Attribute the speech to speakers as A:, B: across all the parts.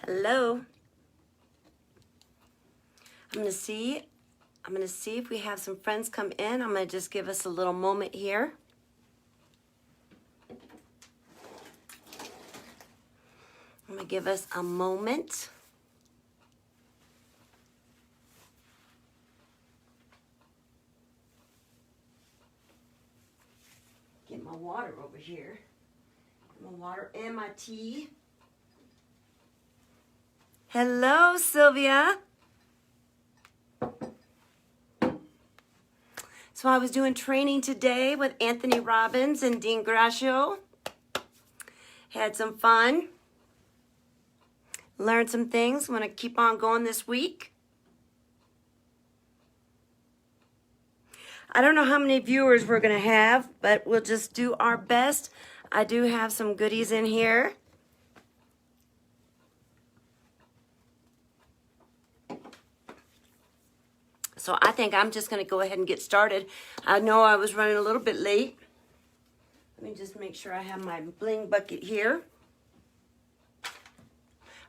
A: Hello. I'm gonna see if we have some friends come in. I'm gonna just give us a little moment here. I'm gonna give us a moment. Get my water over here. Get my water and my tea. Hello, Sylvia. So I was doing training today with Anthony Robbins and Dean Grascio. Had some fun. Learned some things. I'm going to keep on going this week. I don't know how many viewers we're going to have, but we'll just do our best. I do have some goodies in here. So I think I'm just going to go ahead and get started. I know I was running a little bit late. Let me just make sure I have my bling bucket here.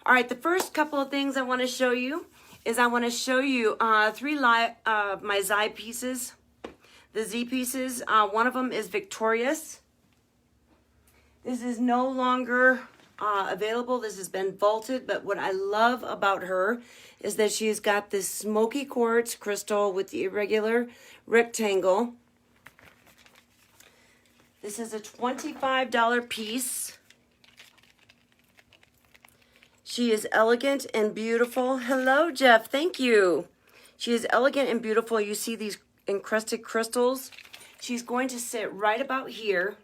A: All right, the first couple of things I want to show you is I want to show you my Zai pieces, the Z pieces. One of them is Victorious. This is no longer available. This has been vaulted, but what I love about her is that she's got this smoky quartz crystal with the irregular rectangle. This is a $25 piece. She is elegant and beautiful. Hello, Jeff. Thank you. She is elegant and beautiful. You see these encrusted crystals? She's going to sit right about here,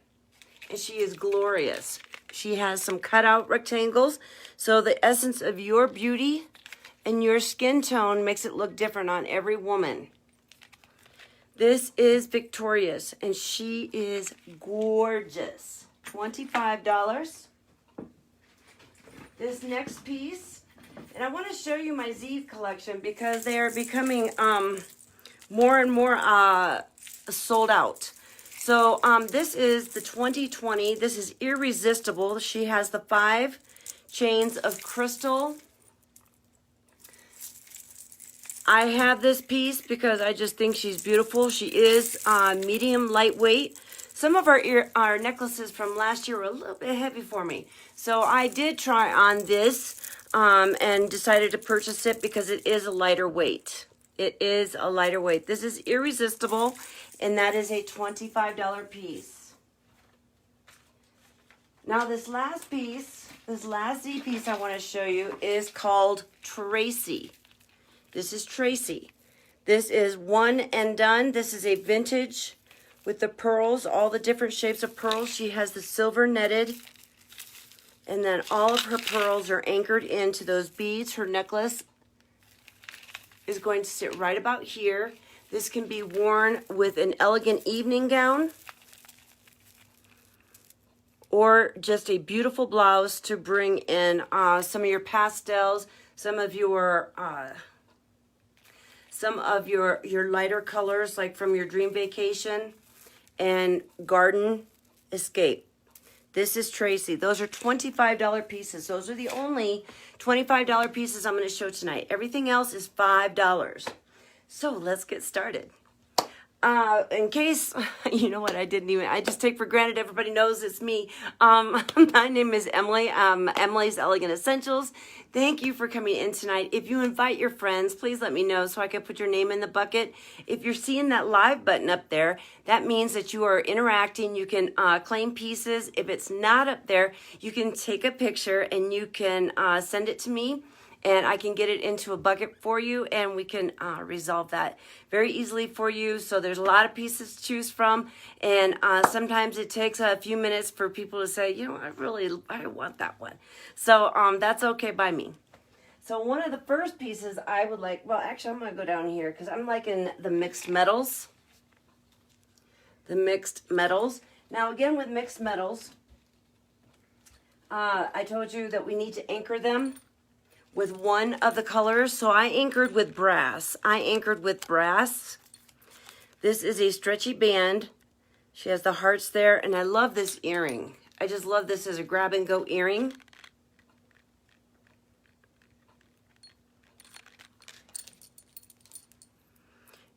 A: and she is glorious. She has some cutout rectangles, so the essence of your beauty and your skin tone makes it look different on every woman. This is Victorious, and she is gorgeous. $25. This next piece, and I want to show you my Z collection because they are becoming more and more sold out. So this is the 2020. This is Irresistible. She has the 5 chains of crystal. I have this piece because I just think she's beautiful. She is medium lightweight. Some of our necklaces from last year were a little bit heavy for me. So I did try on this and decided to purchase it because it is a lighter weight. It is a lighter weight. This is Irresistible, and that is a $25 piece. Now this last piece, this last Z piece I want to show you is called Tracy. This is Tracy. This is One and Done. This is a vintage with the pearls, all the different shapes of pearls. She has the silver netted, and then all of her pearls are anchored into those beads. Her necklace is going to sit right about here. This can be worn with an elegant evening gown or just a beautiful blouse to bring in some of your pastels, some of your lighter colors, like from your dream vacation and garden escape. This is Tracy. Those are $25 pieces. Those are the only $25 pieces I'm going to show tonight. Everything else is $5. So let's get started. In case, you know what, I just take for granted everybody knows it's me. My name is Emily. Emily's Elegant Essentials. Thank you for coming in tonight. If you invite your friends, please let me know so I can put your name in the bucket. If you're seeing that live button up there, that means that you are interacting. You can claim pieces. If it's not up there, you can take a picture and you can send it to me, and I can get it into a bucket for you, and we can resolve that very easily for you. So there's a lot of pieces to choose from, and sometimes it takes a few minutes for people to say, you know, I want that one. So that's okay by me. So one of the first pieces I would like, well, actually I'm going to go down here because I'm liking the mixed metals. The mixed metals. Now again, with mixed metals, I told you that we need to anchor them with one of the colors. So I anchored with brass. This is a stretchy band. She has the hearts there, and I love this earring. I just love this as a grab and go earring.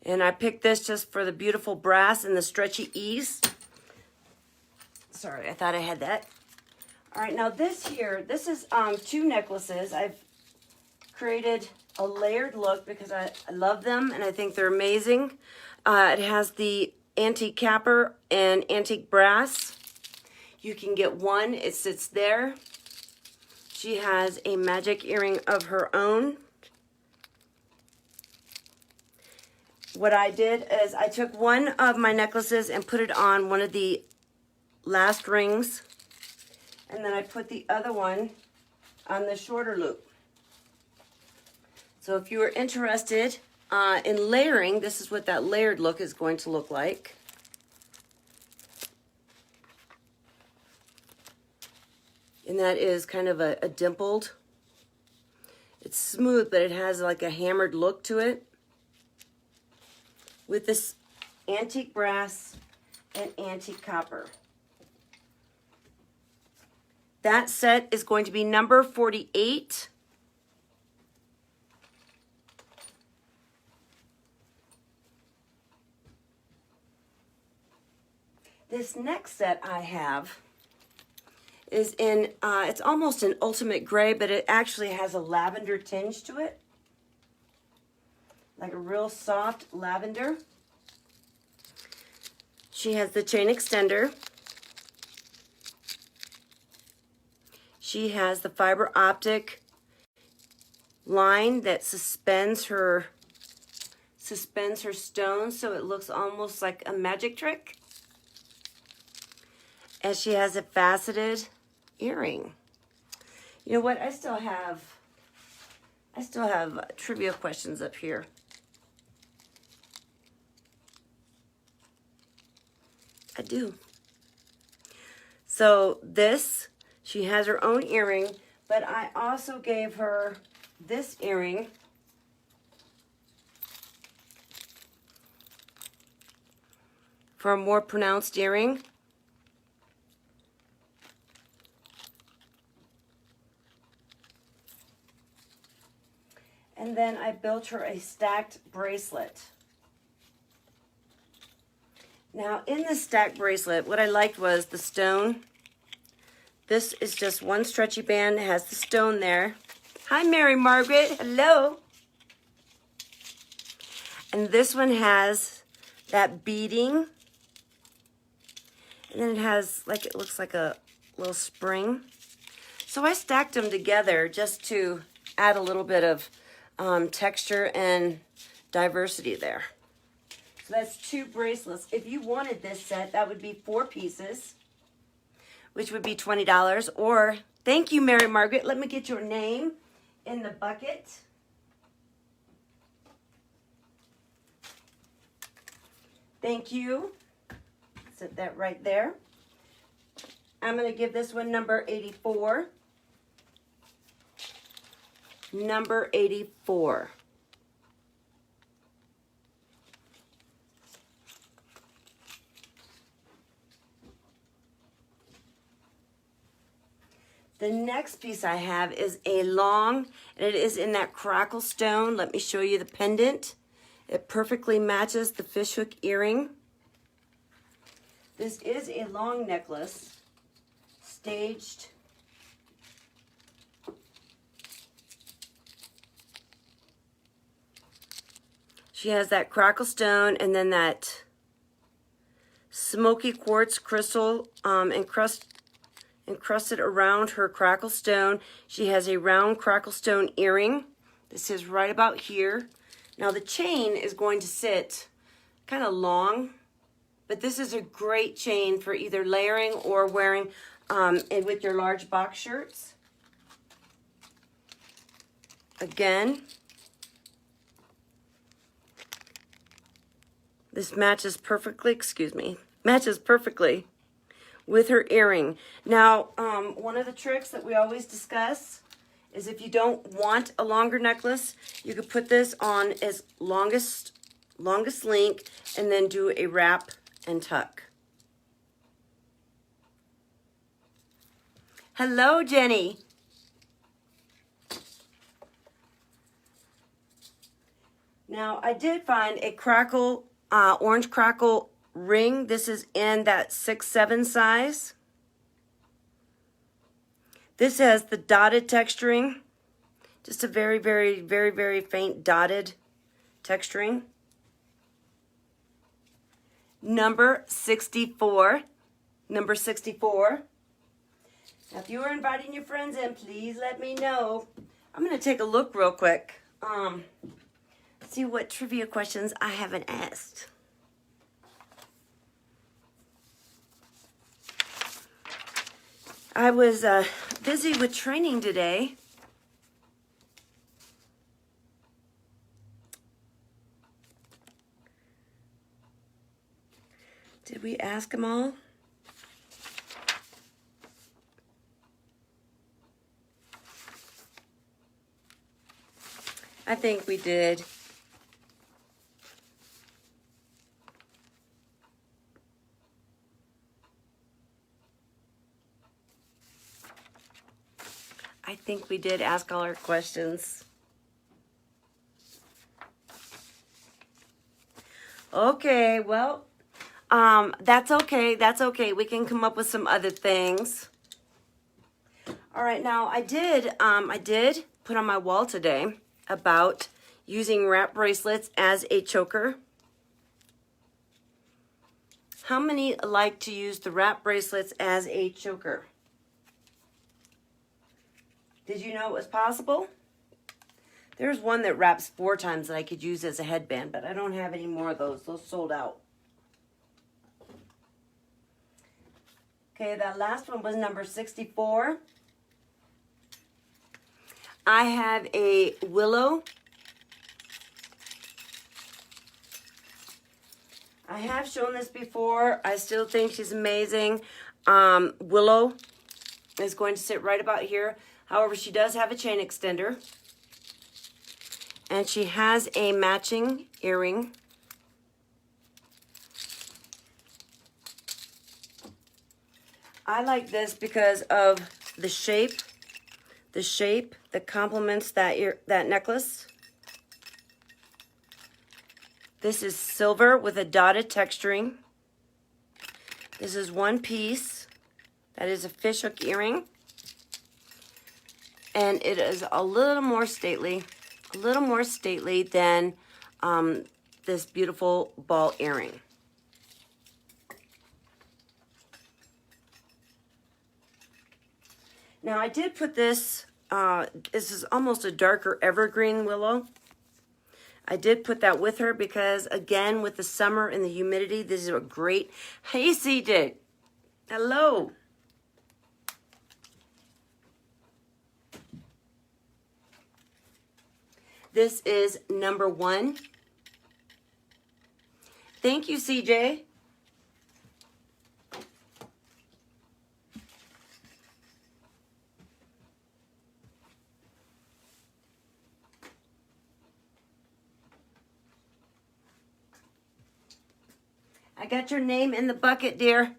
A: And I picked this just for the beautiful brass and the stretchy ease. Sorry, I thought I had that. All right, now this here, this is 2 necklaces. I've created a layered look because I love them and I think they're amazing. It has the antique capper and antique brass. You can get one, it sits there. She has a magic earring of her own. What I did is I took one of my necklaces and put it on one of the last rings. And then I put the other one on the shorter loop. So if you are interested in layering, this is what that layered look is going to look like. And that is kind of a dimpled. It's smooth, but it has like a hammered look to it. With this antique brass and antique copper. That set is going to be number 48. This next set I have is in, it's almost an ultimate gray, but it actually has a lavender tinge to it. Like a real soft lavender. She has the chain extender. She has the fiber optic line that suspends her stones so it looks almost like a magic trick. And she has a faceted earring. You know what? I still have trivia questions up here. I do. So this, she has her own earring, but I also gave her this earring. For a more pronounced earring. And then I built her a stacked bracelet. Now, in the stacked bracelet, what I liked was the stone. This is just one stretchy band. It has the stone there. Hi, Mary Margaret. Hello. And this one has that beading. And then it has, like, it looks like a little spring. So I stacked them together just to add a little bit of texture and diversity there. So that's 2 bracelets. If you wanted this set, that would be 4 pieces, which would be $20. Or, thank you, Mary Margaret. Let me get your name in the bucket. Thank you. Set that right there. I'm going to give this one number 84. Number 84. The next piece I have is a long, and it is in that crackle stone. Let me show you the pendant. It perfectly matches the fishhook earring. This is a long necklace, staged. She has that crackle stone and then that smoky quartz crystal encrusted around her crackle stone. She has a round crackle stone earring. This is right about here. Now the chain is going to sit kind of long, but this is a great chain for either layering or wearing with your large box shirts. Again, this matches perfectly, matches perfectly with her earring. Now, one of the tricks that we always discuss is if you don't want a longer necklace, you could put this on as longest link and then do a wrap and tuck. Hello, Jenny. Now, I did find a crackle, orange crackle ring. This is in that 6-7 size. This has the dotted texturing. Just a very, very, very, very faint dotted texturing. Number 64. Number 64. Now, if you are inviting your friends in, please let me know. I'm going to take a look real quick. See what trivia questions I haven't asked. I was busy with training today. Did we ask them all? I think we did. I think we did ask all our questions. Okay, well, that's okay. That's okay. We can come up with some other things. All right, now I did put on my wall today about using wrap bracelets as a choker. How many like to use the wrap bracelets as a choker? Did you know it was possible? There's one that wraps 4 times that I could use as a headband, but I don't have any more of those. Those sold out. Okay, that last one was number 64. I have a willow. I have shown this before. I still think she's amazing. Willow is going to sit right about here. However, she does have a chain extender. And she has a matching earring. I like this because of the shape that complements that necklace. This is silver with a dotted texturing. This is one piece. That is a fishhook earring. And it is a little more stately than this beautiful ball earring. Now I did put this, this is almost a darker evergreen willow. I did put that with her because, again, with the summer and the humidity, this is a great... Hey, CJ. Hello. This is number 1. Thank you, CJ. I got your name in the bucket, dear.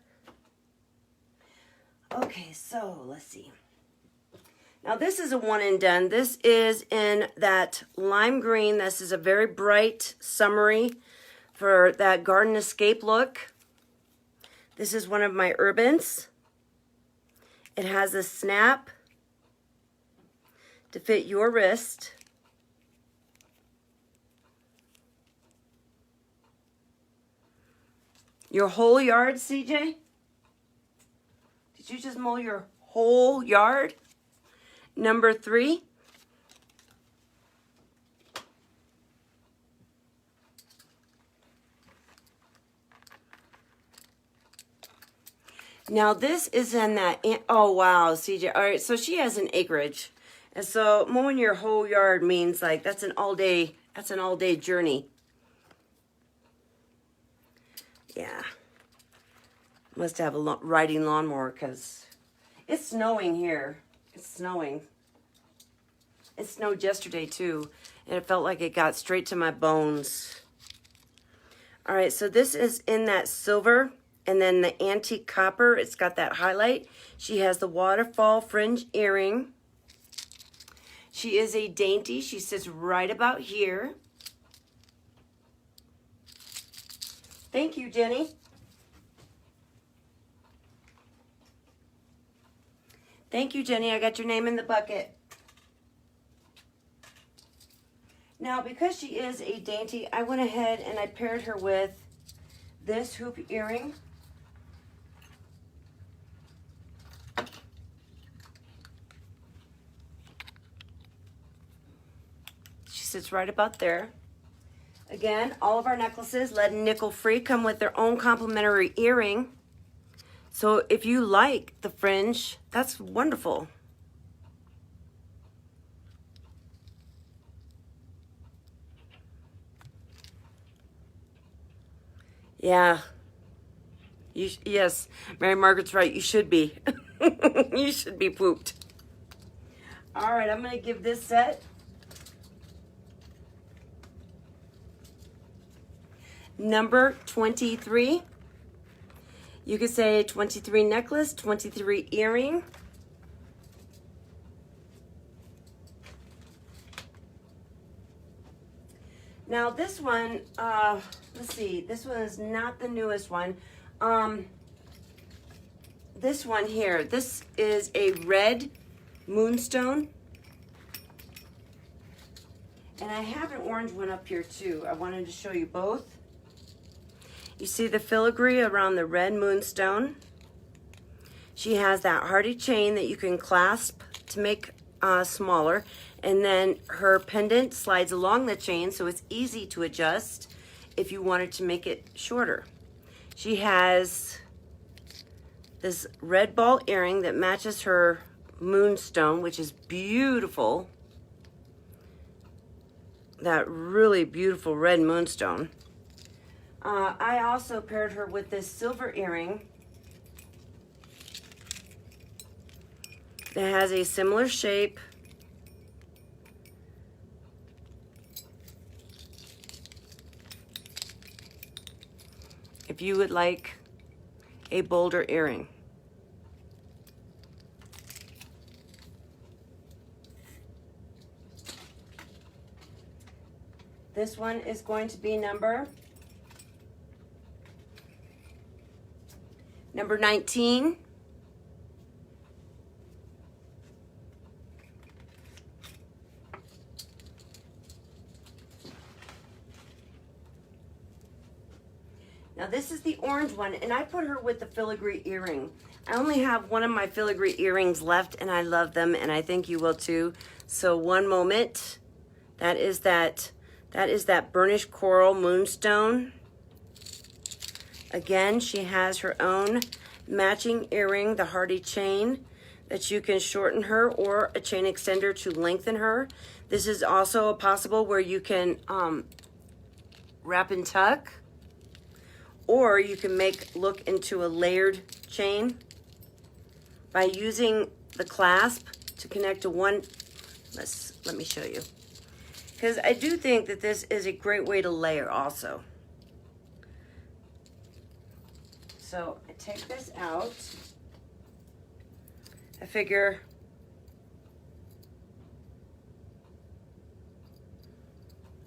A: Okay, so let's see. Now this is a one and done. This is in that lime green. This is a very bright summery for that garden escape look. This is one of my Urbans. It has a snap to fit your wrist. Your whole yard, CJ? Did you just mow your whole yard? Number 3. Now this is in that, oh wow, CJ. All right, so she has an acreage. And so mowing your whole yard means like that's an all day journey. Yeah. Must have a riding lawnmower because it's snowing here. It's snowing. It snowed yesterday too, and it felt like it got straight to my bones. All right, so this is in that silver and then the antique copper. It's got that highlight. She has the waterfall fringe earring. She is a dainty. She sits right about here. Thank you, Jenny. Thank you, Jenny. I got your name in the bucket. Now, because she is a dainty, I went ahead and I paired her with this hoop earring. She sits right about there. Again, all of our necklaces, lead and nickel free, come with their own complimentary earring. So if you like the fringe, that's wonderful. Yeah. Yes, Mary Margaret's right. You should be. You should be pooped. All right, I'm going to give this set number 23. You could say 23 necklace, 23 earring. Now this one, let's see, this one is not the newest one. This one here, this is a red moonstone. And I have an orange one up here too. I wanted to show you both. You see the filigree around the red moonstone. She has that hardy chain that you can clasp to make smaller. And then her pendant slides along the chain, so it's easy to adjust if you wanted to make it shorter. She has this red ball earring that matches her moonstone, which is beautiful. That really beautiful red moonstone. I also paired her with this silver earring that has a similar shape. If you would like a bolder earring. This one is going to be number 19. Now this is the orange one, and I put her with the filigree earring. I only have one of my filigree earrings left, and I love them, and I think you will too. So one moment, that is that burnished coral moonstone. Again, she has her own matching earring, the hardy chain, that you can shorten her, or a chain extender to lengthen her. This is also possible where you can wrap and tuck, or you can look into a layered chain by using the clasp to connect to one. Let me show you. Because I do think that this is a great way to layer also. So I take this out. I figure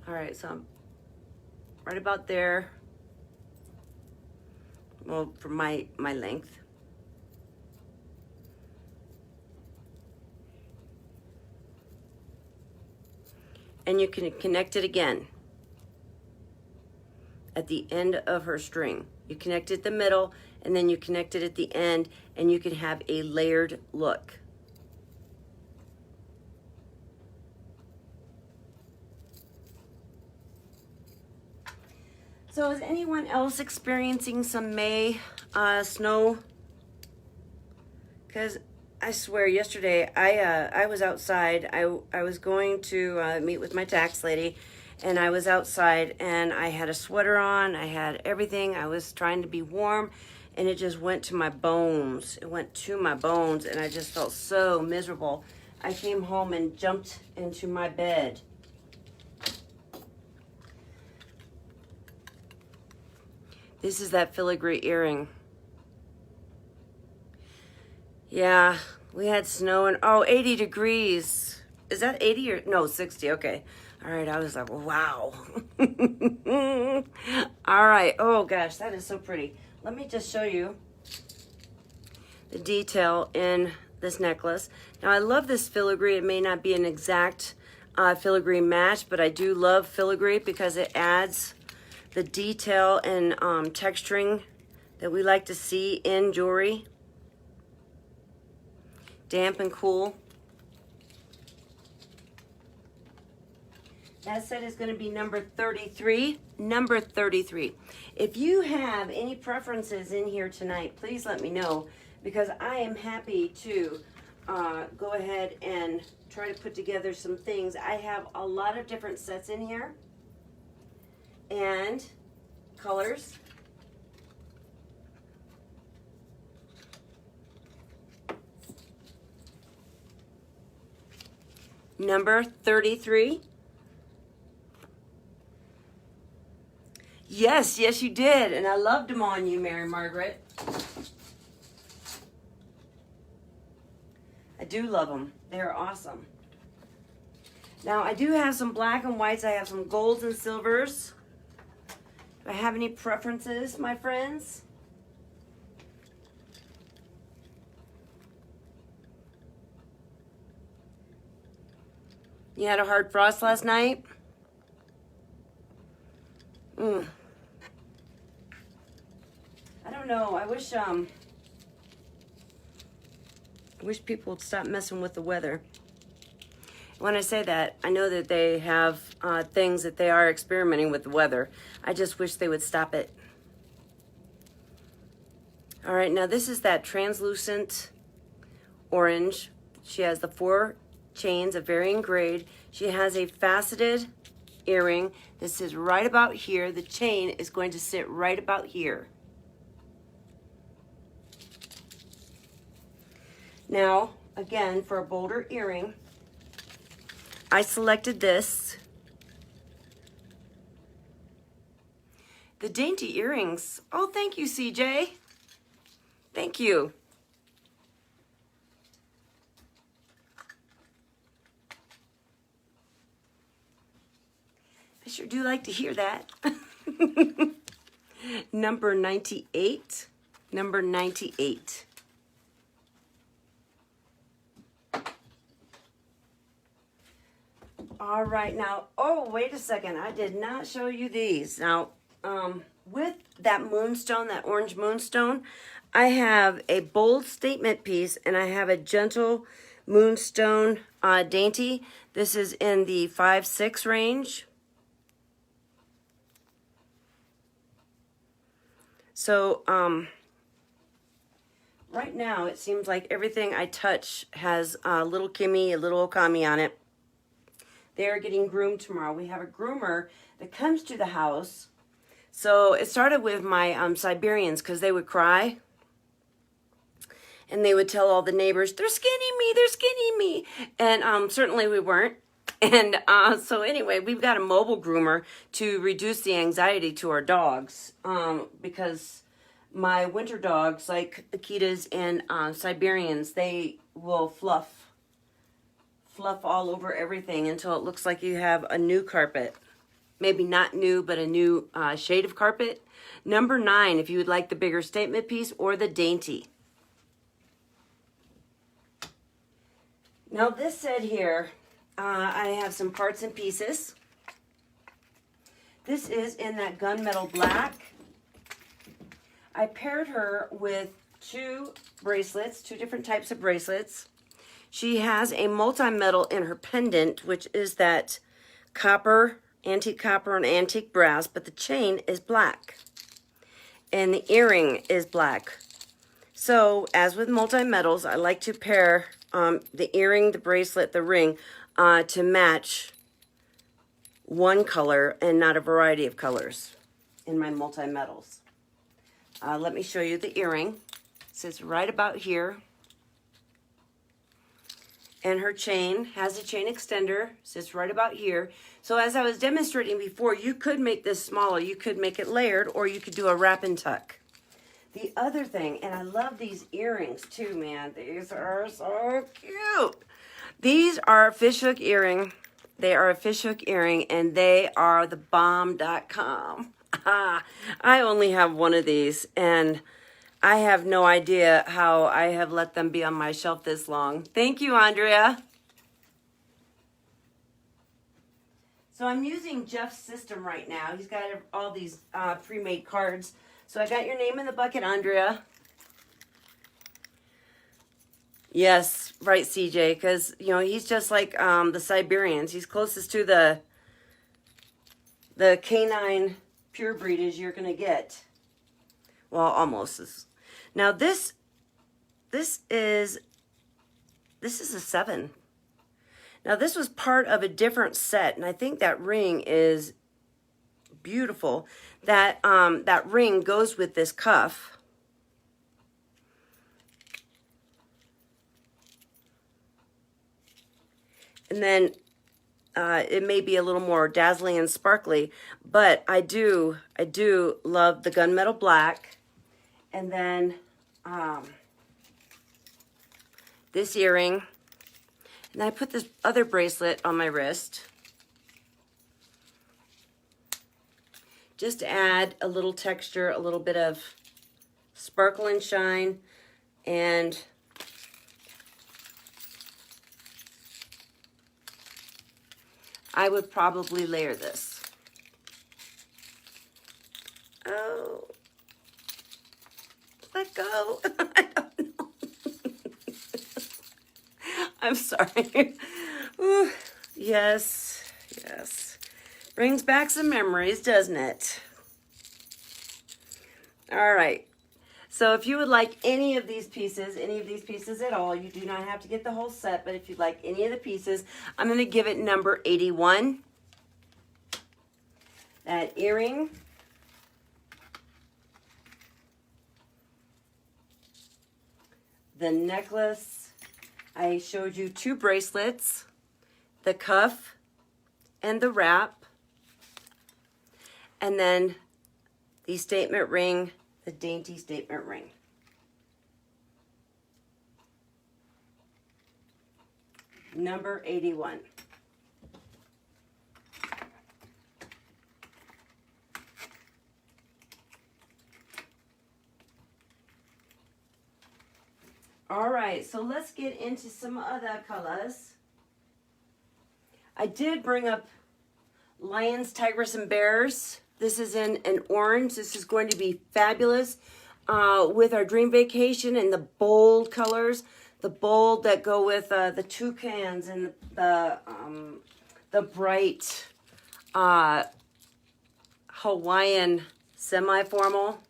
A: all right, so I'm right about there. Well, for my length. And you can connect it again at the end of her string. You connect it at the middle, and then you connect it at the end, and you can have a layered look. So is anyone else experiencing some May snow? Because I swear yesterday I was outside. I was going to meet with my tax lady, and I was outside, and I had a sweater on. I had everything. I was trying to be warm, and it just went to my bones. It went to my bones, and I just felt so miserable. I came home and jumped into my bed. This is that filigree earring. Yeah, we had snow and 80 degrees. Is that 80 or no, 60? Okay. All right, I was like, wow. All right, oh gosh, that is so pretty. Let me just show you the detail in this necklace. Now I love this filigree. It may not be an exact filigree match, but I do love filigree because it adds the detail and texturing that we like to see in jewelry. Damp and cool. That set is going to be number 33. Number 33. If you have any preferences in here tonight, please let me know, because I am happy to go ahead and try to put together some things. I have a lot of different sets in here and colors. Number 33. Yes, yes you did. And I loved them on you, Mary Margaret. I do love them. They're awesome. Now, I do have some black and whites. I have some golds and silvers. Do I have any preferences, my friends? You had a hard frost last night? I don't know. I wish people would stop messing with the weather. When I say that, I know that they have things that they are experimenting with the weather. I just wish they would stop it. All right, now this is that translucent orange. She has the 4 chains of varying grade. She has a faceted earring. This is right about here. The chain is going to sit right about here. Now, again, for a bolder earring, I selected this. The dainty earrings. Oh, thank you, CJ. Thank you. I sure do like to hear that. Number 98. Number 98. All right, now, oh, wait a second. I did not show you these. Now, with that moonstone, that orange moonstone, I have a bold statement piece and I have a gentle moonstone dainty. This is in the 5-6 range. So, right now, it seems like everything I touch has a little Kimmy, a little Okami on it. They're getting groomed tomorrow. We have a groomer that comes to the house. So it started with my Siberians because they would cry. And they would tell all the neighbors, they're skinning me, they're skinning me. And certainly we weren't. And so anyway, we've got a mobile groomer to reduce the anxiety to our dogs. Because my winter dogs, like Akitas and Siberians, they will fluff all over everything until it looks like you have a new carpet. Maybe not new, but a new shade of carpet. Number 9, if you would like the bigger statement piece or the dainty. Now this set here, I have some parts and pieces. This is in that gunmetal black. I paired her with 2 bracelets, 2 different types of bracelets. She has a multi-metal in her pendant, which is that copper, antique copper and antique brass, but the chain is black. And the earring is black. So, as with multi-metals, I like to pair the earring, the bracelet, the ring to match one color and not a variety of colors in my multi-metals. Let me show you the earring. It sits right about here. And her chain has a chain extender, sits right about here. So as I was demonstrating before, you could make this smaller. You could make it layered, or you could do a wrap and tuck. The other thing, and I love these earrings too, man. These are so cute. These are fishhook earring. They are a fishhook earring, and they are the bomb.com. I only have one of these, and I have no idea how I have let them be on my shelf this long. Thank you, Andrea. So I'm using Jeff's system right now. He's got all these pre-made cards. So I got your name in the bucket, Andrea. Yes, right, CJ, because, you know, he's just like the Siberians. He's closest to the canine pure breed as you're going to get. Well, almost. Now, this is a 7. Now, this was part of a different set, and I think that ring is beautiful. That ring goes with this cuff. And then it may be a little more dazzling and sparkly, but I do love the gunmetal black. And then this earring. And I put this other bracelet on my wrist. Just to add a little texture, a little bit of sparkle and shine. And I would probably layer this. Oh, let go. I don't know. I'm sorry. Ooh, yes. Brings back some memories, doesn't it? All right. So if you would like any of these pieces at all, you do not have to get the whole set, but if you'd like any of the pieces, I'm going to give it number 81. That earring. The necklace. I showed you 2 bracelets, the cuff and the wrap, and then the statement ring, the dainty statement ring. Number 81. All right, so let's get into some other colors. I did bring up lions, tigers, and bears. This is in an orange. This is going to be fabulous with our dream vacation and the bold colors. The bold that go with the toucans and the bright Hawaiian semi-formal.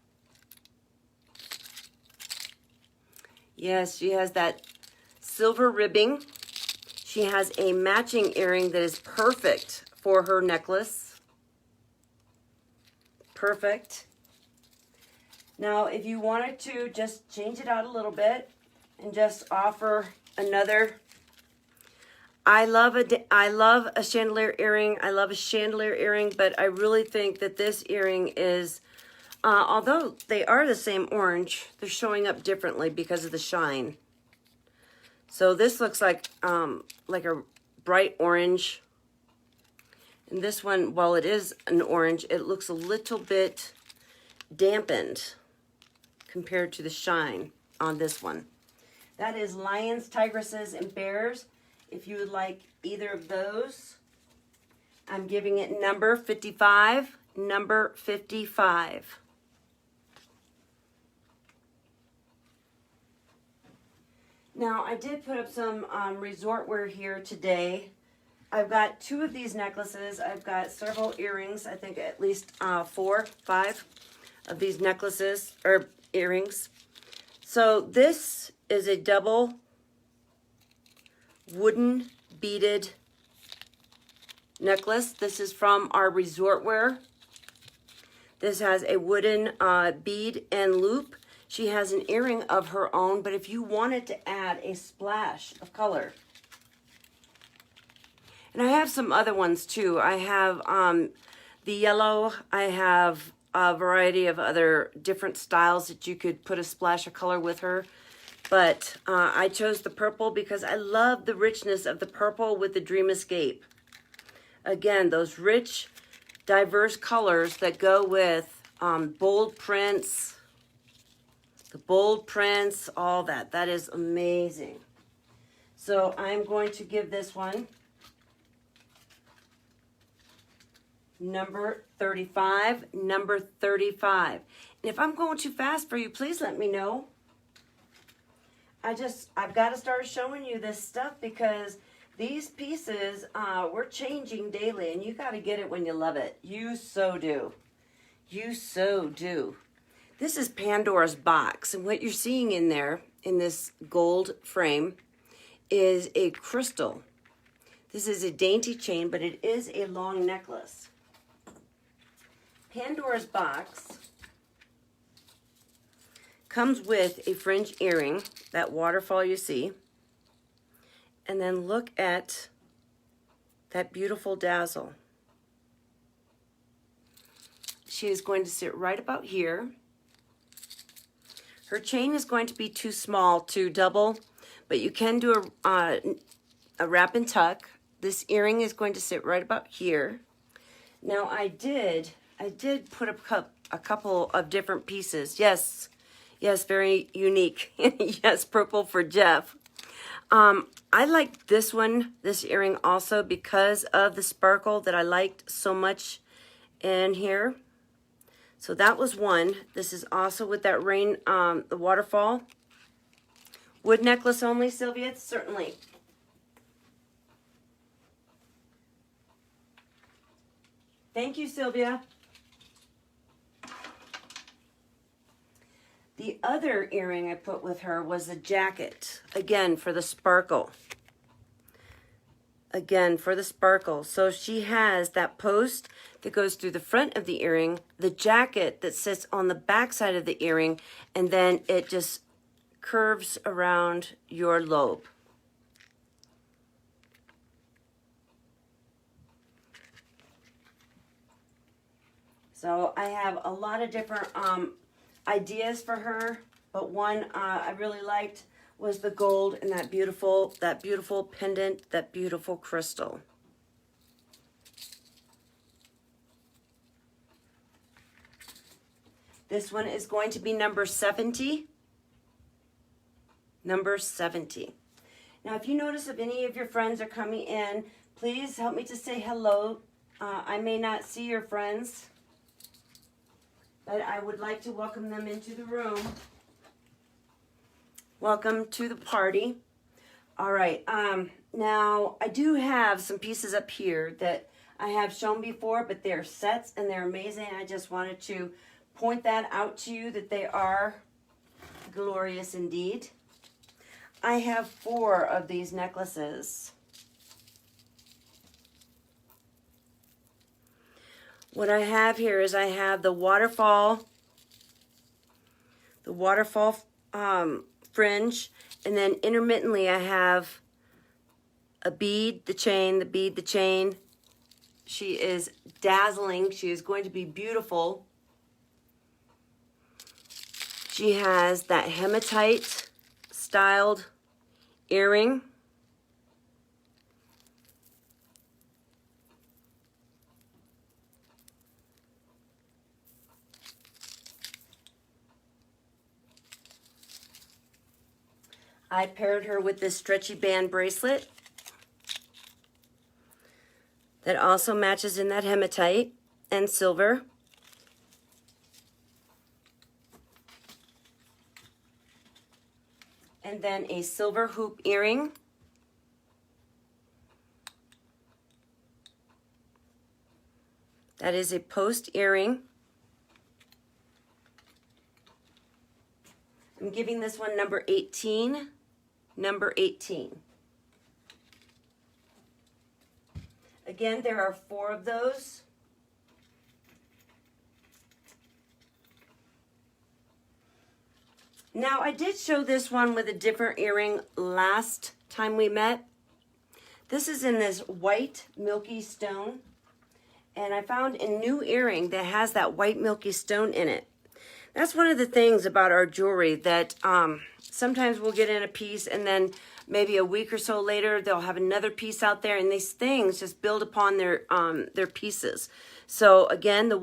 A: Yes, she has that silver ribbing. She has a matching earring that is perfect for her necklace. Perfect. Now, if you wanted to just change it out a little bit and just offer another, I love a chandelier earring. I love a chandelier earring, but I really think that this earring is, although they are the same orange, they're showing up differently because of the shine. So this looks like a bright orange. And this one, while it is an orange, it looks a little bit dampened compared to the shine on this one. That is lions, tigresses, and bears. If you would like either of those, I'm giving it number 55. Number 55. Now, I did put up some resort wear here today. I've got 2 of these necklaces. I've got several earrings. I think at least 4, 5 of these necklaces or earrings. So this is a double wooden beaded necklace. This is from our resort wear. This has a wooden bead and loop. She has an earring of her own, but if you wanted to add a splash of color, and I have some other ones too. I have the yellow. I have a variety of other different styles that you could put a splash of color with her. But I chose the purple because I love the richness of the purple with the Dream Escape. Again, those rich, diverse colors that go with bold prints, the bold prints, all that. That is amazing. So I'm going to give this one number 35, number 35. And if I'm going too fast for you, please let me know. I've got to start showing you this stuff because these pieces, we're changing daily, and you got to get it when you love it. You so do. You so do. This is Pandora's box, and what you're seeing in there, in this gold frame, is a crystal. This is a dainty chain, but it is a long necklace. Pandora's box comes with a fringe earring, that waterfall you see. And then look at that beautiful dazzle. She is going to sit right about here. Her chain is going to be too small to double, but you can do a wrap and tuck. This earring is going to sit right about here. Now I did put a couple of different pieces. Yes, very unique. Yes, purple for Jeff. I liked this one, this earring also, because of the sparkle that I liked so much in here. So that was one. This is also with that rain, the waterfall. Wood necklace only, Sylvia? Certainly. Thank you, Sylvia. The other earring I put with her was a jacket, again, for the sparkle. Again, for the sparkle. So she has that post that goes through the front of the earring, the jacket that sits on the back side of the earring, and then it just curves around your lobe. So I have a lot of different ideas for her, but one I really liked was the gold and that beautiful pendant, that beautiful crystal. This one is going to be number 70. Number 70. Now, if you notice if any of your friends are coming in, please help me to say hello. I may not see your friends, but I would like to welcome them into the room. Welcome to the party. All right, now I do have some pieces up here that I have shown before, but they're sets and they're amazing. I just wanted to point that out to you that they are glorious indeed. I have 4 of these necklaces. What I have here is I have the waterfall fringe, and then intermittently I have a bead, the chain, the bead, the chain. She is dazzling. She is going to be beautiful. She has that hematite styled earring. I paired her with this stretchy band bracelet that also matches in that hematite and silver. And then a silver hoop earring. That is a post earring. I'm giving this one number 18. Number 18. Again, there are 4 of those. Now, I did show this one with a different earring last time we met. This is in this white milky stone. And I found a new earring that has that white milky stone in it. That's one of the things about our jewelry that sometimes we'll get in a piece and then maybe a week or so later, they'll have another piece out there, and these things just build upon their pieces. So again, the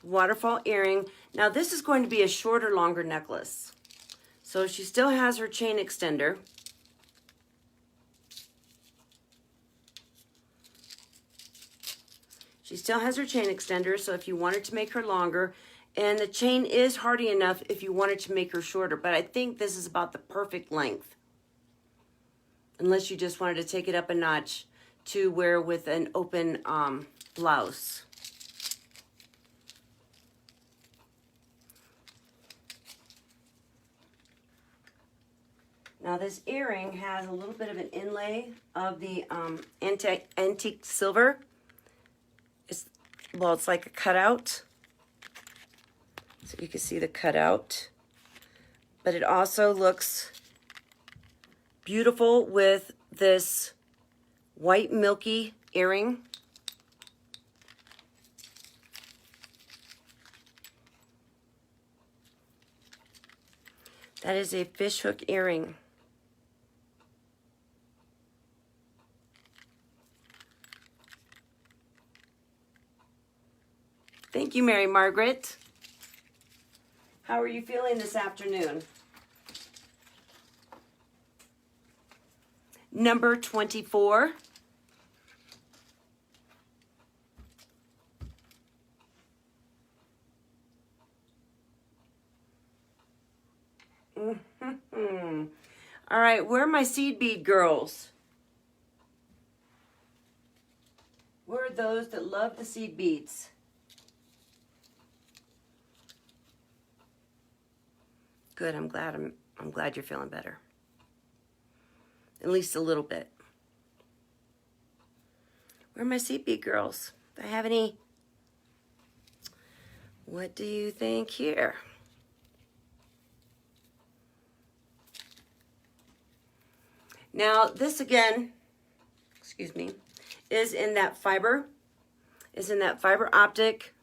A: waterfall earring. Now this is going to be a shorter, longer necklace. So she still has her chain extender. She still has her chain extender, so if you wanted to make her longer, and the chain is hardy enough if you wanted to make her shorter, but I think this is about the perfect length. Unless you just wanted to take it up a notch to wear with an open blouse. Now this earring has a little bit of an inlay of the antique silver. It's like a cutout. So you can see the cutout. But it also looks beautiful with this white milky earring. That is a fishhook earring. Thank you, Mary Margaret. How are you feeling this afternoon? Number 24. All right, where are my seed bead girls? Where are those that love the seed beads? Good, I'm glad you're feeling better. At least a little bit. Where are my seed bead girls? Do I have any? What do you think here? Now, this again, excuse me, is in that fiber. Is in that fiber optic.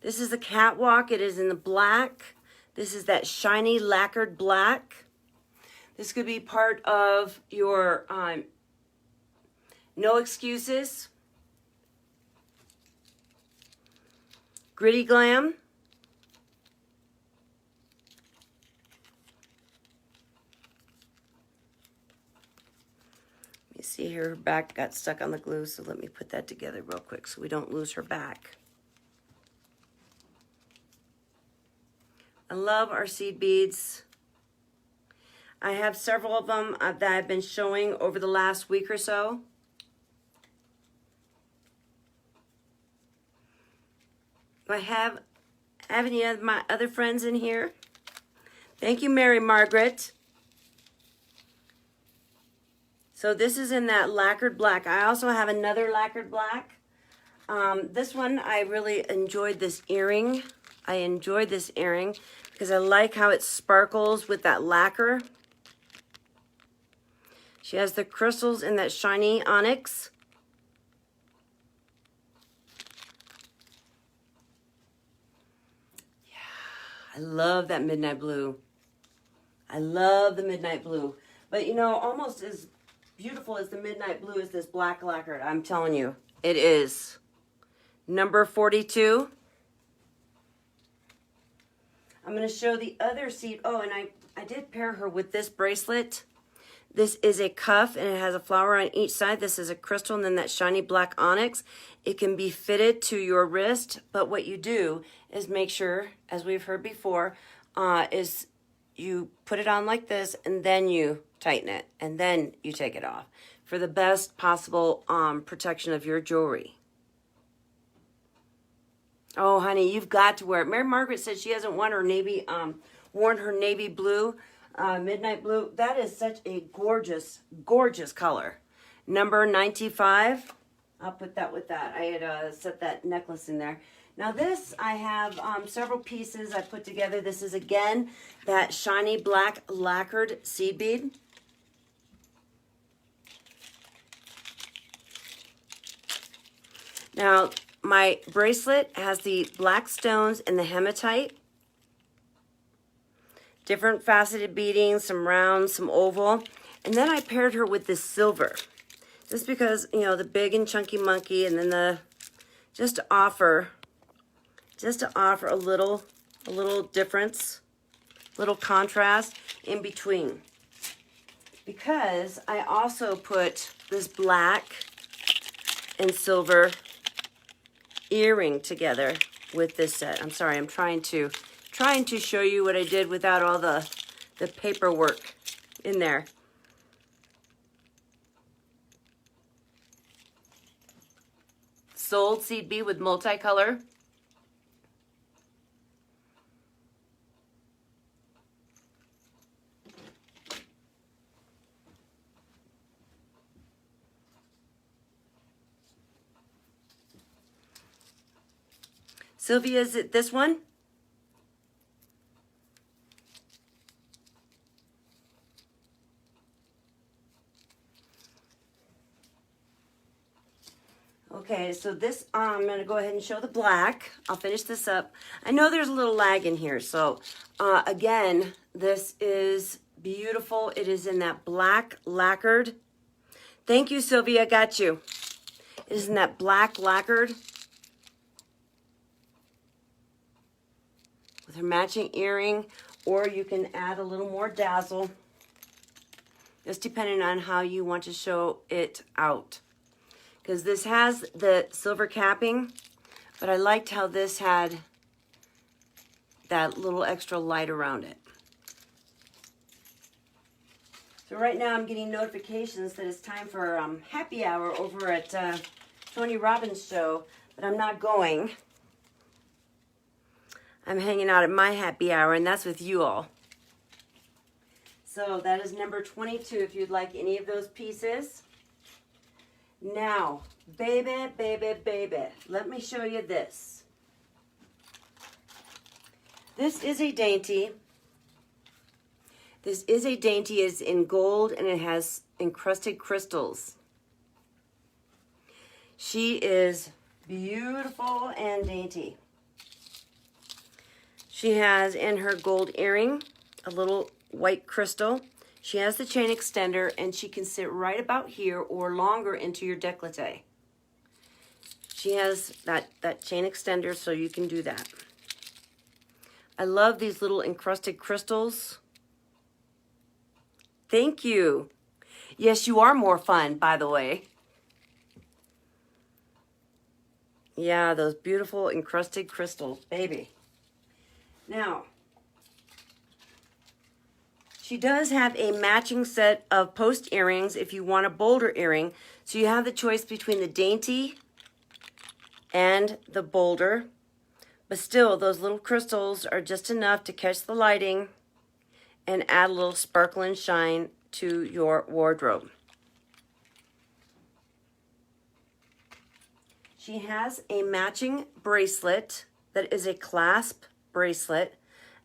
A: This is the catwalk. It is in the black. This is that shiny lacquered black. This could be part of your No Excuses, Gritty Glam. You see her back got stuck on the glue, so let me put that together real quick so we don't lose her back. I love our seed beads. I have several of them that I've been showing over the last week or so. Do I have any of my other friends in here? Thank you, Mary Margaret. So this is in that lacquered black. I also have another lacquered black. This one, I really enjoyed this earring. I enjoyed this earring because I like how it sparkles with that lacquer. She has the crystals in that shiny onyx. Yeah, I love that midnight blue. I love the midnight blue. But you know, almost as beautiful as the midnight blue is this black lacquer. I'm telling you, it is. Number 42. I'm going to show the other seed. Oh, and I did pair her with this bracelet. This is a cuff, and it has a flower on each side. This is a crystal, and then that shiny black onyx. It can be fitted to your wrist, but what you do is make sure, as we've heard before, is you put it on like this, and then you tighten it, and then you take it off for the best possible protection of your jewelry. Oh, honey, you've got to wear it. Mary Margaret said she hasn't worn her navy blue, midnight blue. That is such a gorgeous, gorgeous color. Number 95. I'll put that with that. I had set that necklace in there. Now this, I have several pieces I put together. This is, again, that shiny black lacquered seed bead. Now, my bracelet has the black stones and the hematite. Different faceted beading, some round, some oval. And then I paired her with this silver. Just because, you know, the big and chunky monkey, and then the, just to offer a little difference, little contrast in between. Because I also put this black and silver earring together with this set. I'm sorry, I'm trying to show you what I did without all the paperwork in there. Sold seed bead with multicolor. Sylvia, is it this one? Okay, so this, I'm going to go ahead and show the black. I'll finish this up. I know there's a little lag in here, so again, this is beautiful. It is in that black lacquered. Thank you, Sylvia, got you. It is in that black lacquered with her matching earring, or you can add a little more dazzle, just depending on how you want to show it out. Because this has the silver capping, but I liked how this had that little extra light around it. So right now I'm getting notifications that it's time for happy hour over at Tony Robbins' show, but I'm not going. I'm hanging out at my happy hour, and that's with you all. So that is number 22 if you'd like any of those pieces. Now, baby, let me show you this. This is a dainty. This is a dainty. It's in gold, and it has encrusted crystals. She is beautiful and dainty. She has in her gold earring a little white crystal. She has the chain extender, and she can sit right about here or longer into your décolleté. She has that chain extender, so you can do that. I love these little encrusted crystals. Thank you. Yes, you are more fun, by the way. Yeah, those beautiful encrusted crystals, baby. Now, she does have a matching set of post earrings if you want a bolder earring. So you have the choice between the dainty and the bolder. But still, those little crystals are just enough to catch the lighting and add a little sparkle and shine to your wardrobe. She has a matching bracelet that is a clasp bracelet.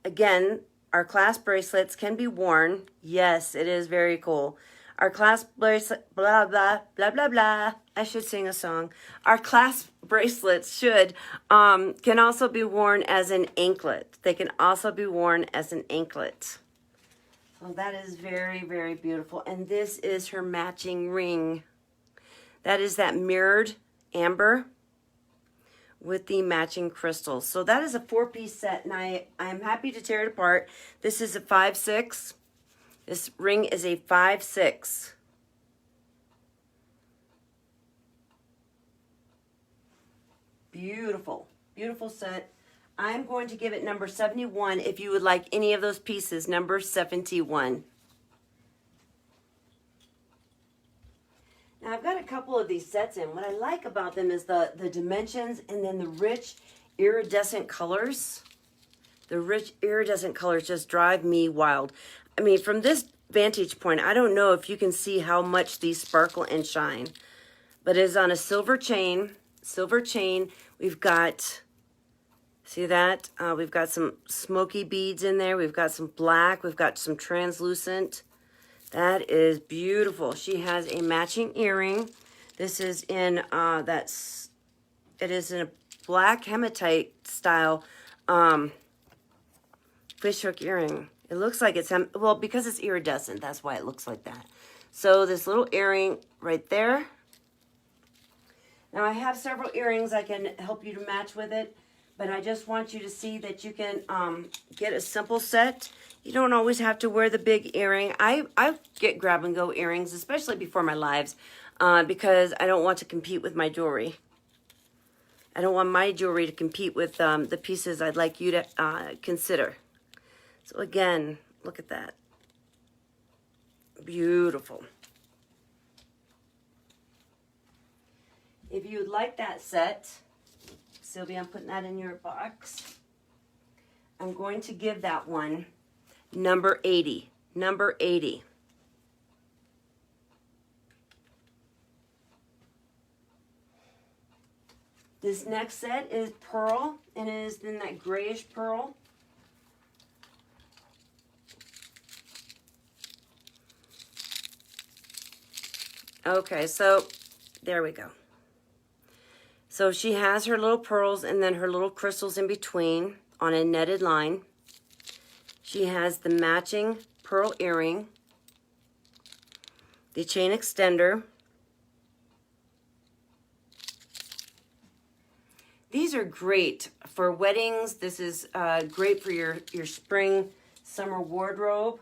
A: Again, our clasp bracelets can be worn. Yes, it is very cool. Our clasp bracelet, blah, blah, blah, blah, blah. I should sing a song. Our clasp bracelets can also be worn as an anklet. They can also be worn as an anklet. So that is very, very beautiful. And this is her matching ring. That is that mirrored amber with the matching crystals. So that is a 4-piece set, and I'm happy to tear it apart. This is a 5/6. This ring is a 5/6. Beautiful, beautiful set. I'm going to give it number 71 if you would like any of those pieces, number 71. Now, I've got a couple of these sets in. What I like about them is the dimensions and then the rich iridescent colors. The rich iridescent colors just drive me wild. I mean, from this vantage point, I don't know if you can see how much these sparkle and shine. But it is on a silver chain. Silver chain. We've got, see that? We've got some smoky beads in there. We've got some black. We've got some translucent. That is beautiful. She has a matching earring. This is in it is in a black hematite style fishhook earring. It looks like it's, well, because it's iridescent, that's why it looks like that. So this little earring right there. Now I have several earrings I can help you to match with it, but I just want you to see that you can get a simple set. You don't always have to wear the big earring. I get grab and go earrings, especially before my lives, because I don't want to compete with my jewelry. I don't want my jewelry to compete with the pieces I'd like you to consider. So again, look at that. Beautiful. If you'd like that set, Sylvia, I'm putting that in your box. I'm going to give that one number 80. Number 80. This next set is pearl, and it is in that grayish pearl. Okay, so there we go. So she has her little pearls and then her little crystals in between on a netted line. She has the matching pearl earring, the chain extender. These are great for weddings. This is great for your spring, summer wardrobe.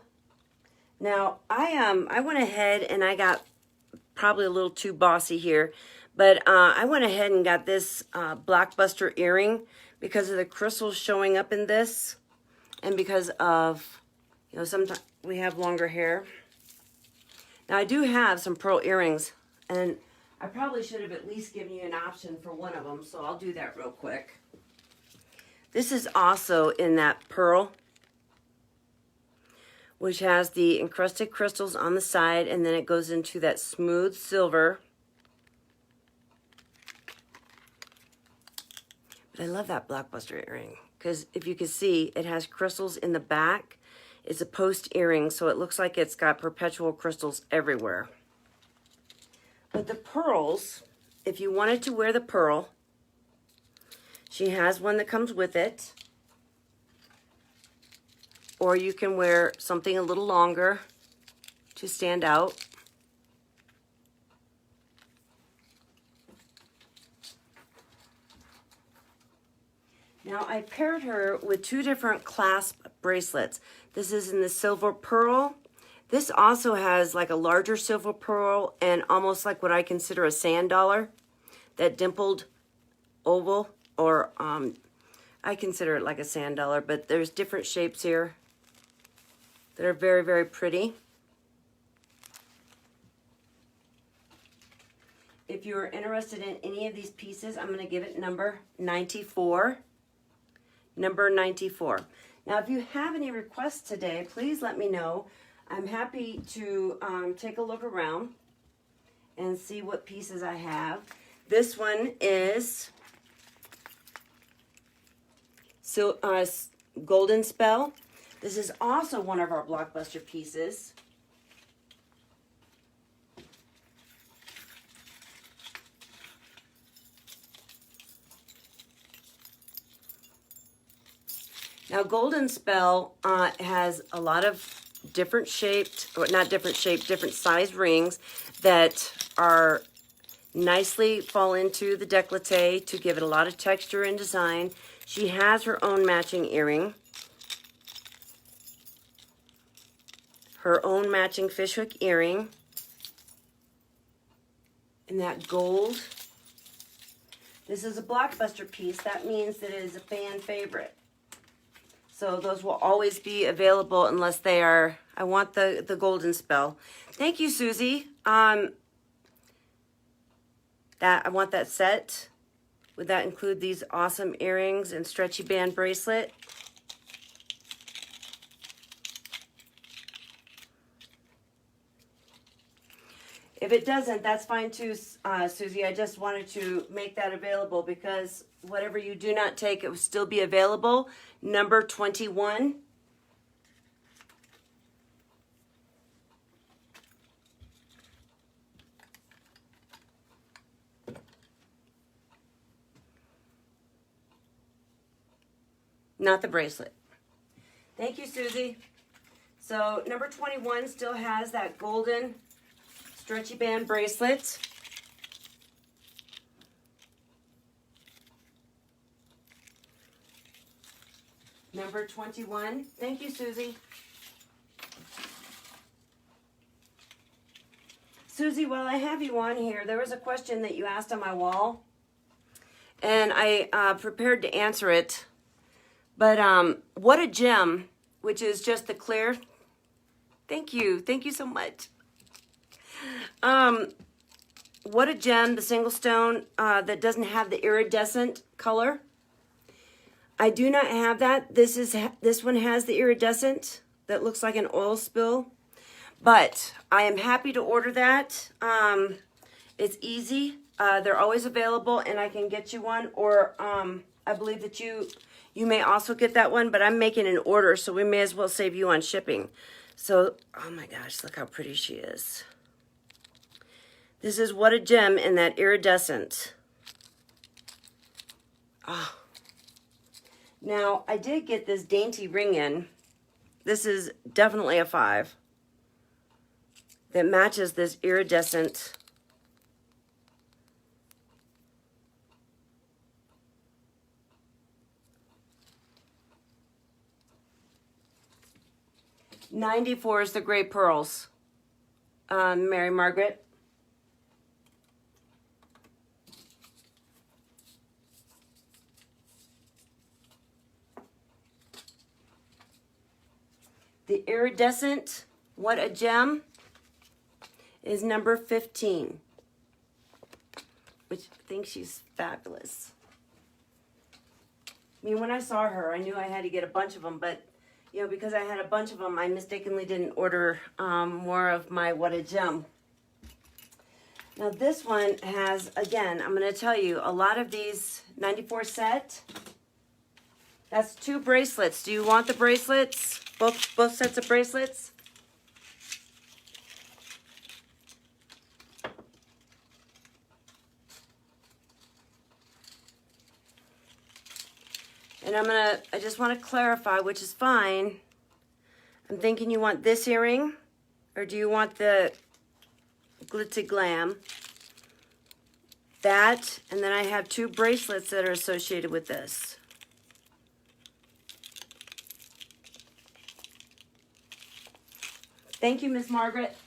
A: Now, I went ahead and I got probably a little too bossy here, but I went ahead and got this blockbuster earring because of the crystals showing up in this, and because of, you know, sometimes we have longer hair. Now, I do have some pearl earrings, and I probably should have at least given you an option for one of them, so I'll do that real quick. This is also in that pearl, which has the encrusted crystals on the side, and then it goes into that smooth silver. But I love that blockbuster earring, because if you can see, it has crystals in the back. It's a post earring, so it looks like it's got perpetual crystals everywhere. But the pearls, if you wanted to wear the pearl, she has one that comes with it. Or you can wear something a little longer to stand out. Now I paired her with two different clasp bracelets. This is in the silver pearl. This also has like a larger silver pearl and almost like what I consider a sand dollar, that dimpled oval, or I consider it like a sand dollar, but there's different shapes here that are very, very pretty. If you're interested in any of these pieces, I'm going to give it number 94. Number 94. Now, if you have any requests today, please let me know. I'm happy to take a look around and see what pieces I have. This one is Golden Spell. This is also one of our blockbuster pieces. Now, Golden Spell has a lot of different shaped, or not different shaped, different size rings that are nicely fall into the décolleté to give it a lot of texture and design. She has her own matching earring, her own matching fishhook earring, in that gold. This is a blockbuster piece. That means that it is a fan favorite. So those will always be available unless they are, I want the Golden Spell. Thank you, Susie. I want that set. Would that include these awesome earrings and stretchy band bracelet? If it doesn't, that's fine too, Susie. I just wanted to make that available because whatever you do not take, it will still be available. Number 21. Not the bracelet. Thank you, Susie. So number 21 still has that golden stretchy band bracelet. Number 21. Thank you, Susie. Susie, while I have you on here, there was a question that you asked on my wall, and I prepared to answer it. But What a Gem, which is just the clear. Thank you so much. What a Gem, the single stone that doesn't have the iridescent color. I do not have that. This one has the iridescent that looks like an oil spill. But I am happy to order that. It's easy. They're always available, and I can get you one. Or I believe that you may also get that one, but I'm making an order, so we may as well save you on shipping. So, oh my gosh, look how pretty she is. This is What a Gem in that iridescent. Oh. Now, I did get this dainty ring in. This is definitely a 5. That matches this iridescent. $94 is the gray pearls. Mary Margaret. The iridescent, What a Gem, is number 15, which I think she's fabulous. I mean, when I saw her, I knew I had to get a bunch of them, but, you know, because I had a bunch of them, I mistakenly didn't order more of my What a Gem. Now, this one has, again, I'm going to tell you, a lot of these 94 set, that's 2 bracelets. Do you want the bracelets? Both sets of bracelets? And I just want to clarify, which is fine. I'm thinking you want this earring, or do you want the Glitzy Glam? That, and then I have 2 bracelets that are associated with this. Thank you, Miss Margaret.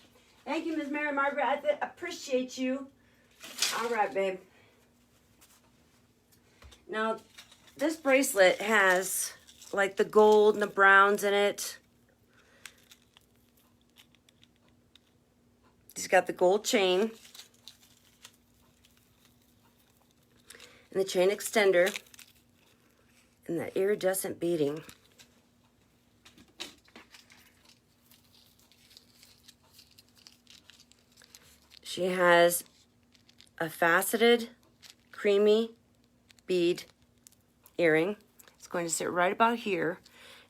A: Thank you, Miss Mary Margaret. I appreciate you. All right, babe. Now, this bracelet has like the gold and the browns in it. It's got the gold chain and the chain extender and that iridescent beading. She has a faceted, creamy bead earring. It's going to sit right about here.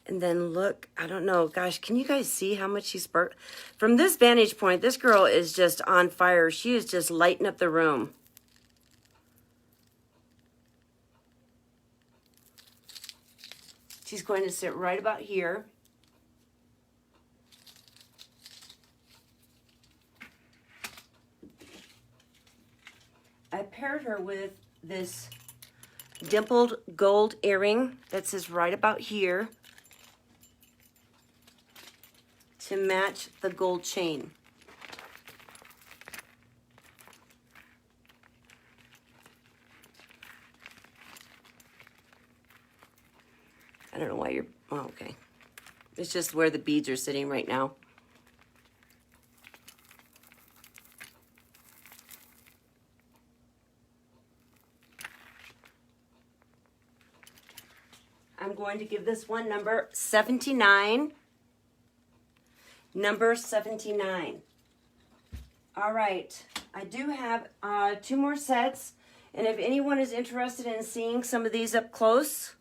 A: And then look, I don't know, gosh, can you guys see how much she sparkles? From this vantage point, this girl is just on fire. She is just lighting up the room. She's going to sit right about here. I paired her with this dimpled gold earring that says right about here to match the gold chain. I don't know why you're, oh, okay. It's just where the beads are sitting right now. I'm going to give this one number 79. Number 79. All right. I do have 2 more sets. And if anyone is interested in seeing some of these up close,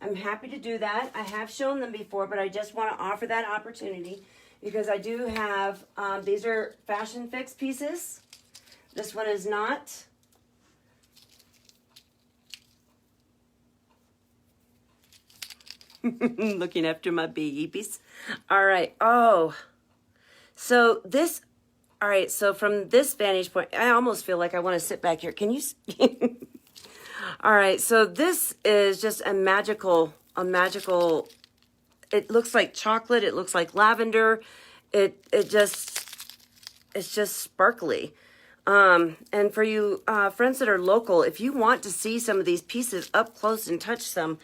A: I'm happy to do that. I have shown them before, but I just want to offer that opportunity because I do have, these are Fashion Fix pieces. This one is not. Looking after my babies. All right. Oh, so this All right, so from this vantage point, I almost feel like I want to sit back here. Can you see? All right, so this is just a magical, it looks like chocolate, it looks like lavender. It's just sparkly. And for you friends that are local, if you want to see some of these pieces up close and touch them,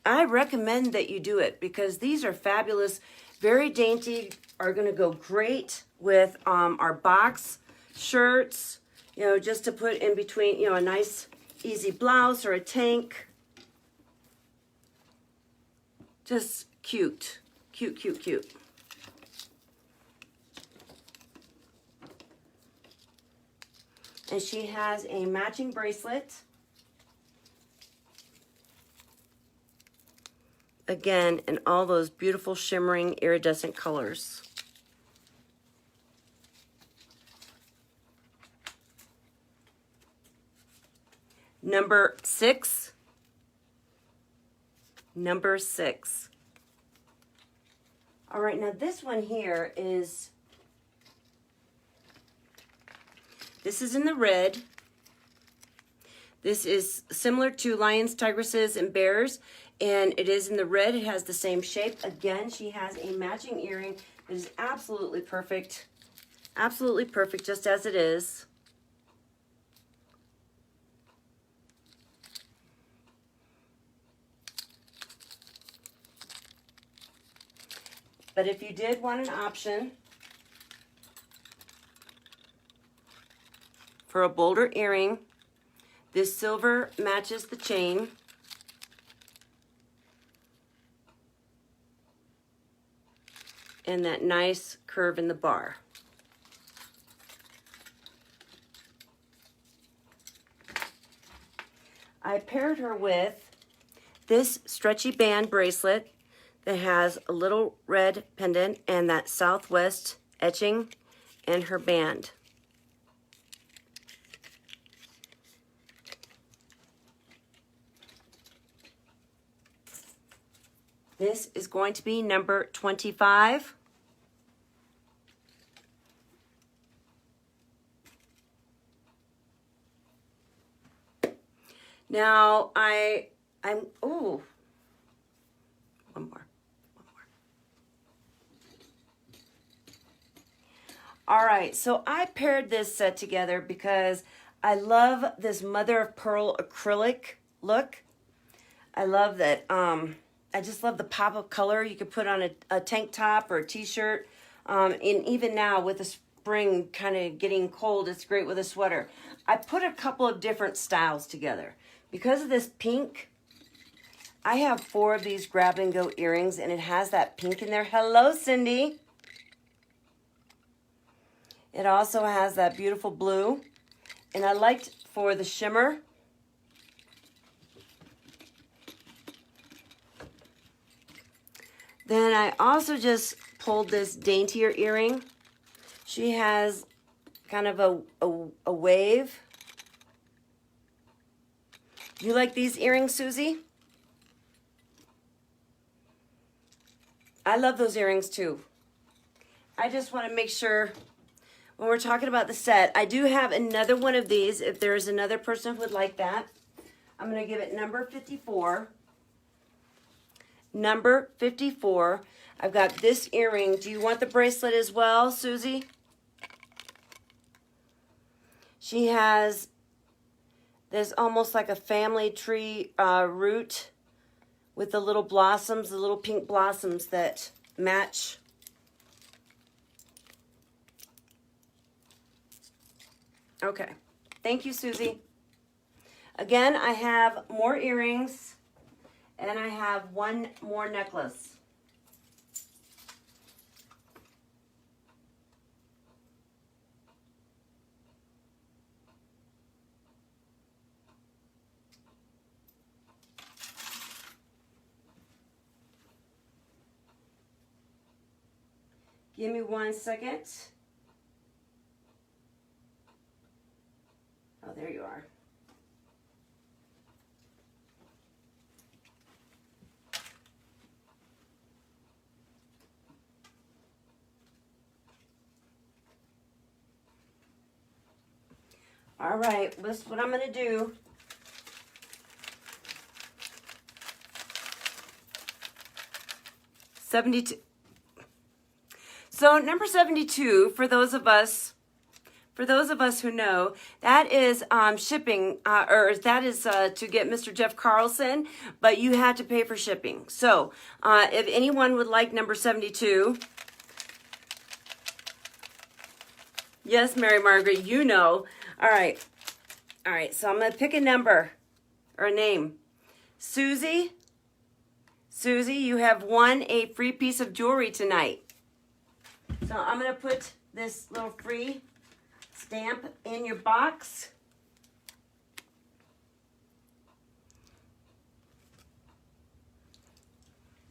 A: I recommend that you do it because these are fabulous, very dainty, are going to go great with our box shirts, you know, just to put in between, you know, a nice easy blouse or a tank. Just cute, cute, cute, cute. And she has a matching bracelet. Again, in all those beautiful shimmering iridescent colors. Number 6. Number 6. All right, now this one here is, this is in the red. This is similar to lions, tigresses, and bears, and it is in the red. It has the same shape. Again, she has a matching earring that is absolutely perfect. Absolutely perfect, just as it is. But if you did want an option for a bolder earring, this silver matches the chain. And that nice curve in the bar. I paired her with this stretchy band bracelet that has a little red pendant and that Southwest etching in her band. This is going to be number 25. Now ooh, one more. All right, so I paired this set together because I love this mother of pearl acrylic look. I love that, I just love the pop of color you could put on a tank top or a t-shirt. And even now with the spring kind of getting cold, it's great with a sweater. I put a couple of different styles together. Because of this pink, I have 4 of these grab and go earrings and it has that pink in there. Hello, Cindy. It also has that beautiful blue. And I liked for the shimmer. Then I also just pulled this daintier earring. She has kind of a wave. You like these earrings, Susie? I love those earrings too. I just want to make sure when we're talking about the set, I do have another one of these. If there's another person who would like that, I'm going to give it number 54. Number 54. I've got this earring. Do you want the bracelet as well, Susie? She has this almost like a family tree root with the little blossoms, the little pink blossoms that match. Okay. Thank you, Susie. Again, I have more earrings and I have one more necklace. Give me 1 second. Oh, there you are. All right, this is what I'm gonna do. $72. So number 72, for those of us who know, that is shipping, or that is to get Mr. Jeff Carlson, but you had to pay for shipping. So if anyone would like number 72, yes, Mary Margaret, you know. All right, so I'm going to pick a number or a name. Susie, you have won a free piece of jewelry tonight. So I'm going to put this little free stamp in your box.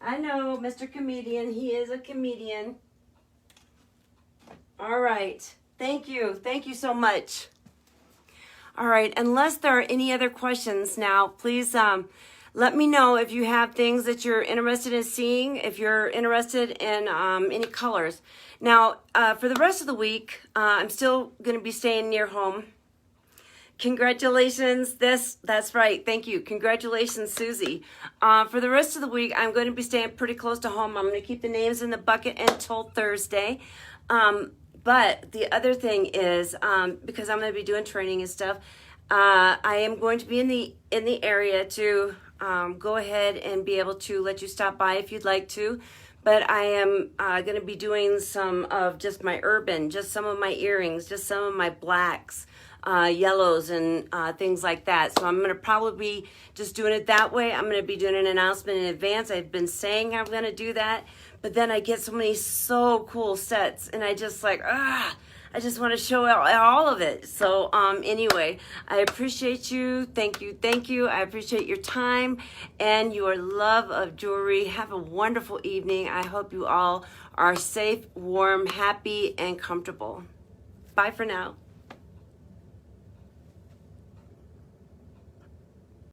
A: I know, Mr. Comedian, he is a comedian. All right, thank you so much. All right, unless there are any other questions now, please let me know if you have things that you're interested in seeing, if you're interested in any colors. Now, for the rest of the week, I'm still going to be staying near home. Congratulations. That's right. Thank you. Congratulations, Susie. For the rest of the week, I'm going to be staying pretty close to home. I'm going to keep the names in the bucket until Thursday. But the other thing is, because I'm going to be doing training and stuff, I am going to be in the area to go ahead and be able to let you stop by if you'd like to. But I am going to be doing some of just my urban, just some of my earrings, just some of my blacks, yellows, and things like that. So I'm going to probably be just doing it that way. I'm going to be doing an announcement in advance. I've been saying I'm going to do that. But then I get so many so cool sets, and I just like, I just want to show all of it. So anyway, I appreciate you. Thank you. I appreciate your time and your love of jewelry. Have a wonderful evening. I hope you all are safe, warm, happy, and comfortable. Bye for now.